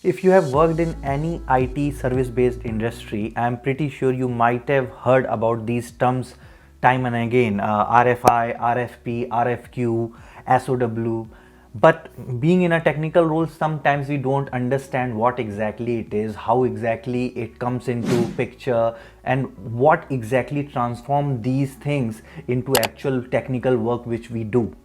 If you have worked in any IT service-based industry, I'm pretty sure you might have heard about these terms time and again, RFI, RFP, RFQ, SOW. But being in a technical role, sometimes we don't understand what exactly it is, how exactly it comes into picture, and what exactly transform these things into actual technical work which we do.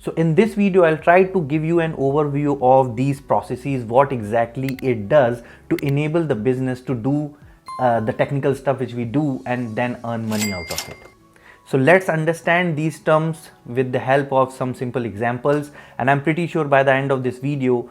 So in this video, I'll try to give you an overview of these processes, what exactly it does to enable the business to do the technical stuff which we do and then earn money out of it. So let's understand these terms with the help of some simple examples, and I'm pretty sure by the end of this video,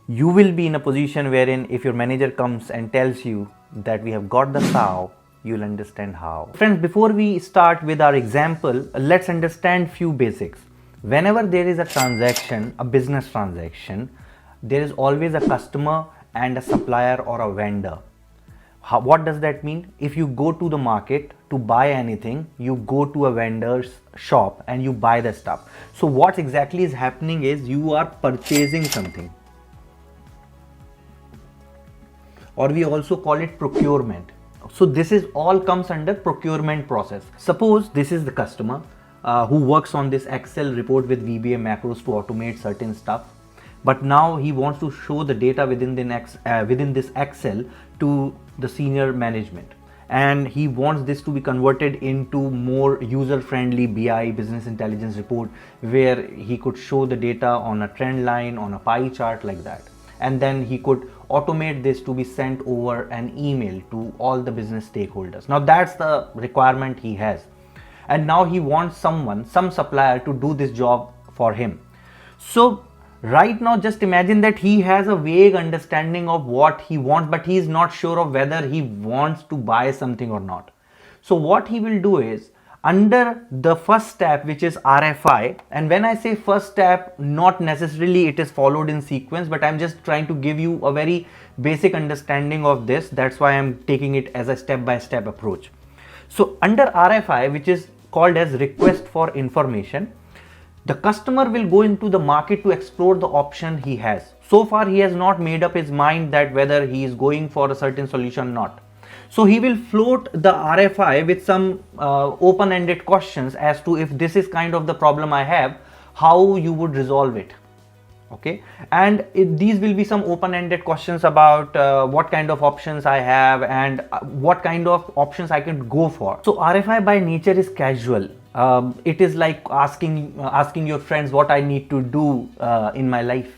you will be in a position wherein if your manager comes and tells you that we have got the SOW, you'll understand how. Friends, before we start with our example, let's understand few basics. Whenever there is a transaction, a business transaction, there is always a customer and a supplier or a vendor. What does that mean? If you go to the market to buy anything, you go to a vendor's shop and you buy the stuff. So what exactly is happening is you are purchasing something, or we also call it procurement. So this is all comes under procurement process. Suppose this is the customer who works on this Excel report with VBA macros to automate certain stuff, but now he wants to show the data within this Excel to the senior management, and he wants this to be converted into more user-friendly BI, business intelligence report, where he could show the data on a trend line, on a pie chart like that, and then he could automate this to be sent over an email to all the business stakeholders. Now that's the requirement he has. And now he wants some supplier to do this job for him. So right now, just imagine that he has a vague understanding of what he wants, but he is not sure of whether he wants to buy something or not. So what he will do is, under the first step, which is RFI, and when I say first step, not necessarily it is followed in sequence, but I'm just trying to give you a very basic understanding of this. That's why I'm taking it as a step-by-step approach. So under RFI, which is called as request for information, the customer will go into the market to explore the option he has. So far, he has not made up his mind that whether he is going for a certain solution or not. So he will float the RFI with some open-ended questions as to, if this is kind of the problem I have, how you would resolve it. Okay, and these will be some open-ended questions about what kind of options I have and what kind of options I can go for. So RFI by nature is casual. It is like asking your friends what I need to do in my life.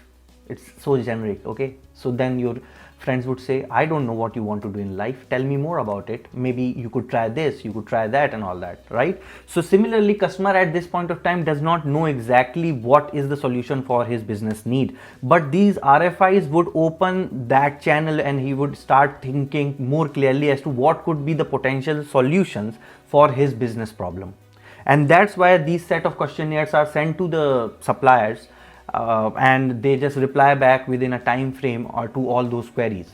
It's so generic. Okay, so then your friends would say, I don't know what you want to do in life, tell me more about it. Maybe you could try this, you could try that, and all that, right? So similarly, customer at this point of time does not know exactly what is the solution for his business need, but these RFIs would open that channel and he would start thinking more clearly as to what could be the potential solutions for his business problem. And that's why these set of questionnaires are sent to the suppliers, and they just reply back within a time frame or to all those queries.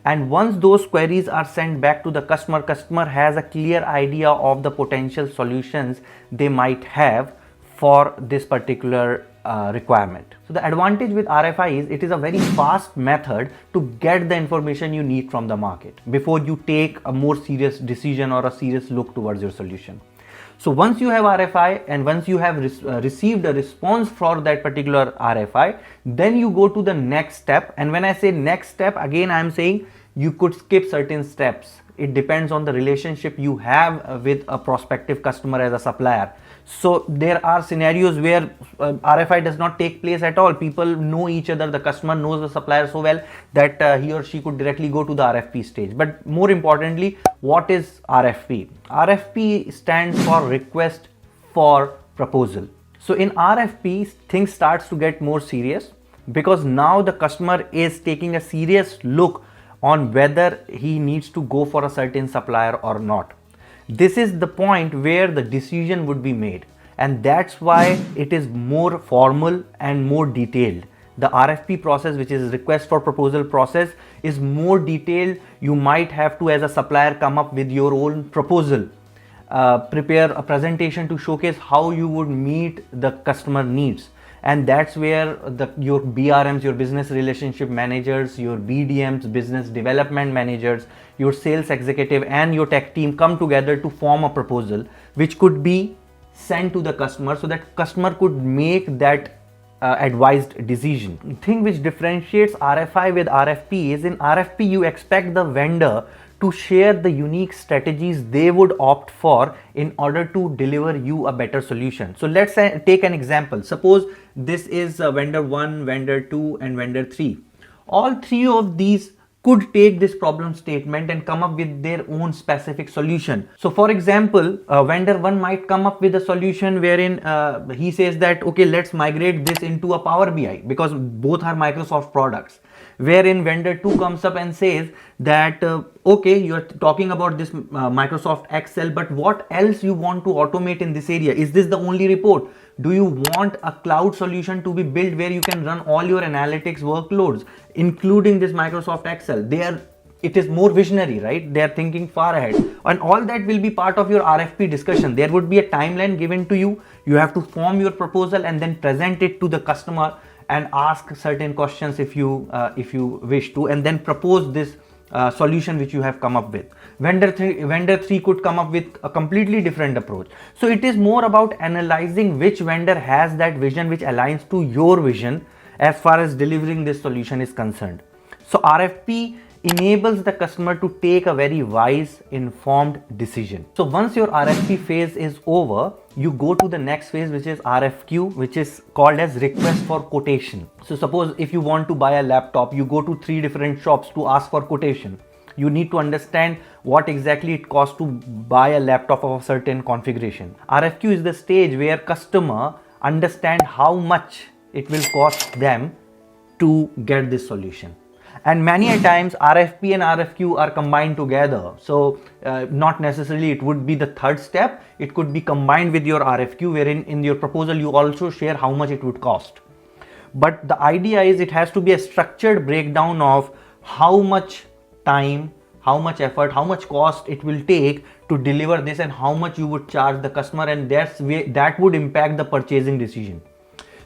And once those queries are sent back to the customer has a clear idea of the potential solutions they might have for this particular requirement. So the advantage with RFI is it is a very fast method to get the information you need from the market before you take a more serious decision or a serious look towards your solution. So once you have RFI and once you have received a response for that particular RFI, then you go to the next step. And when I say next step, again, I'm saying you could skip certain steps. It depends on the relationship you have with a prospective customer as a supplier. So there are scenarios where RFI does not take place at all. People know each other. The customer knows the supplier so well that he or she could directly go to the RFP stage. But more importantly, what is RFP? RFP stands for request for proposal. So in RFP, things starts to get more serious because now the customer is taking a serious look on whether he needs to go for a certain supplier or not. This is the point where the decision would be made, and that's why it is more formal and more detailed. The RFP process, which is request for proposal process, is more detailed. You might have to, as a supplier, come up with your own proposal, prepare a presentation to showcase how you would meet the customer needs. and that's where your BRMs, your business relationship managers, your BDMs, business development managers, your sales executive and your tech team come together to form a proposal which could be sent to the customer so that customer could make that advised decision. The thing which differentiates RFI with RFP is in RFP you expect the vendor to share the unique strategies they would opt for in order to deliver you a better solution. So let's take an example. Suppose this is vendor 1, vendor 2 and vendor 3. All three of these could take this problem statement and come up with their own specific solution. So for example, vendor 1 might come up with a solution wherein he says that, okay, let's migrate this into a Power BI because both are Microsoft products. Wherein vendor 2 comes up and says that, okay, you're talking about this Microsoft Excel, but what else you want to automate in this area? Is this the only report? Do you want a cloud solution to be built where you can run all your analytics workloads, including this Microsoft Excel? It is more visionary, right? They are thinking far ahead, and all that will be part of your RFP discussion. There would be a timeline given to you. You have to form your proposal and then present it to the customer and ask certain questions if you wish to, and then propose this solution which you have come up with. Vendor 3 could come up with a completely different approach. So it is more about analyzing which vendor has that vision which aligns to your vision as far as delivering this solution is concerned. So RFP enables the customer to take a very wise, informed decision. So once your RFP phase is over, you go to the next phase, which is RFQ, which is called as request for quotation. So suppose if you want to buy a laptop, you go to 3 different shops to ask for quotation. You need to understand what exactly it costs to buy a laptop of a certain configuration. RFQ is the stage where customer understand how much it will cost them to get this solution. And many a times RFP and RFQ are combined together. So not necessarily it would be the third step. It could be combined with your RFQ, wherein in your proposal you also share how much it would cost. But the idea is it has to be a structured breakdown of how much time, how much effort, how much cost it will take to deliver this and how much you would charge the customer, and that would impact the purchasing decision.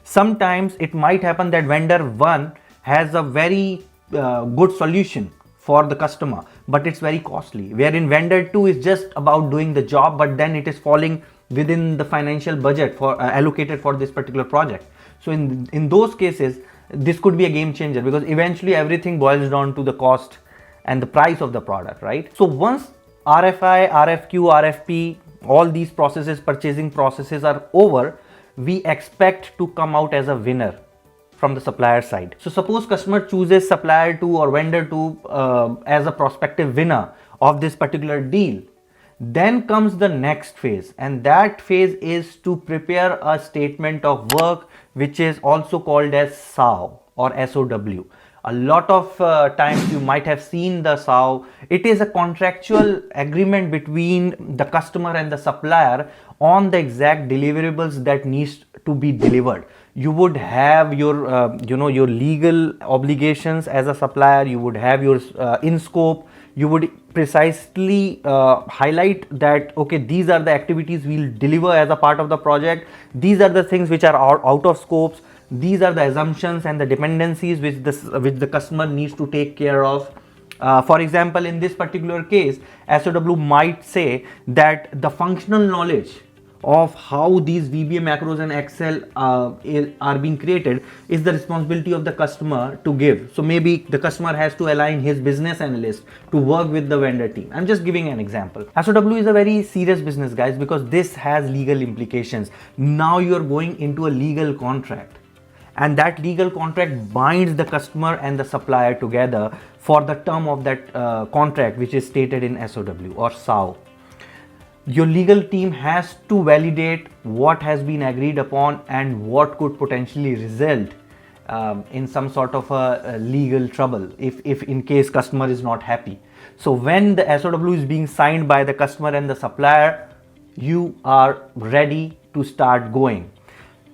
Sometimes it might happen that vendor 1 has a very good solution for the customer, but it's very costly, wherein vendor 2 is just about doing the job, but then it is falling within the financial budget for allocated for this particular project. So in those cases, this could be a game changer, because eventually everything boils down to the cost and the price of the product, right? So once RFI, RFQ, RFP, all these processes, purchasing processes are over, we expect to come out as a winner from the supplier side. So suppose customer chooses supplier 2 or vendor 2 as a prospective winner of this particular deal. Then comes the next phase, and that phase is to prepare a statement of work, which is also called as SOW or SOW. A lot of times you might have seen the SOW. It is a contractual agreement between the customer and the supplier on the exact deliverables that needs to be delivered. You would have your your legal obligations as a supplier. You would have your in scope. You would precisely highlight that, okay, these are the activities we'll deliver as a part of the project. These are the things which are out of scopes. These are the assumptions and the dependencies which the customer needs to take care of. For example, in this particular case, SOW might say that the functional knowledge of how these VBA macros and Excel are being created is the responsibility of the customer to give. So maybe the customer has to align his business analyst to work with the vendor team. I'm just giving an example. SOW is a very serious business, guys, because this has legal implications. Now you're going into a legal contract, and that legal contract binds the customer and the supplier together for the term of that contract, which is stated in SOW or SOW. Your legal team has to validate what has been agreed upon and what could potentially result in some sort of a legal trouble if in case customer is not happy. So when the SOW is being signed by the customer and the supplier, you are ready to start going.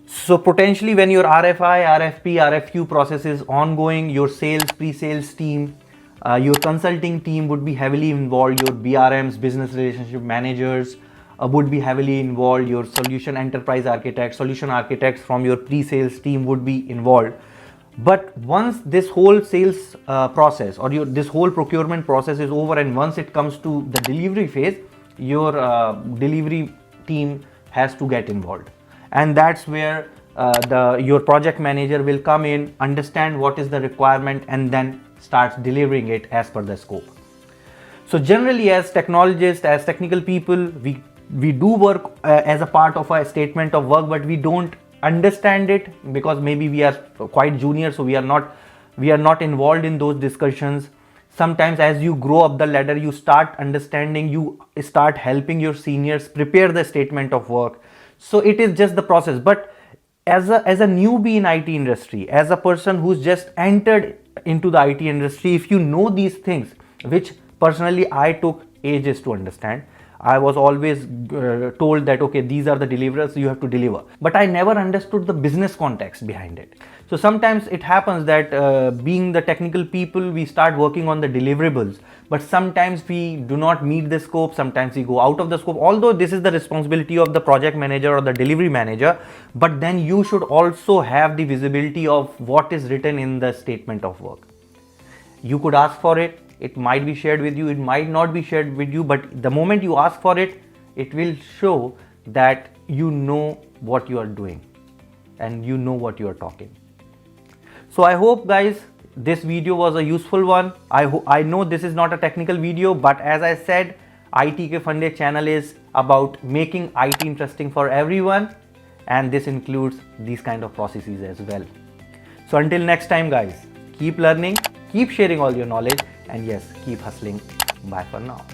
So potentially when your RFI, RFP, RFQ process is ongoing, your sales, pre-sales team, your consulting team would be heavily involved, your BRMs, business relationship managers, would be heavily involved. Your solution enterprise architects, solution architects from your pre-sales team would be involved. But once this whole sales process or this whole procurement process is over, and once it comes to the delivery phase, your delivery team has to get involved. And that's where your project manager will come in, understand what is the requirement, and then starts delivering it as per the scope. So generally, as technologists, as technical people, we do work as a part of a statement of work, but we don't understand it because maybe we are quite junior, so we are not involved in those discussions. Sometimes as you grow up the ladder, you start understanding, you start helping your seniors prepare the statement of work. So it is just the process. But as a newbie in IT industry, as a person who's just entered into the IT industry, if you know these things, which personally I took ages to understand, I was always told that, okay, these are the deliverers, you have to deliver. But I never understood the business context behind it. So sometimes it happens that being the technical people, we start working on the deliverables, but sometimes we do not meet the scope, sometimes we go out of the scope, although this is the responsibility of the project manager or the delivery manager, but then you should also have the visibility of what is written in the statement of work. You could ask for it. It might be shared with you, it might not be shared with you, but the moment you ask for it, it will show that you know what you are doing and you know what you are talking. So I hope, guys, this video was a useful one. I know this is not a technical video, but as I said, IT Ke Funde channel is about making IT interesting for everyone, and this includes these kind of processes as well. So until next time, guys, keep learning, keep sharing all your knowledge, and yes, keep hustling. Bye for now.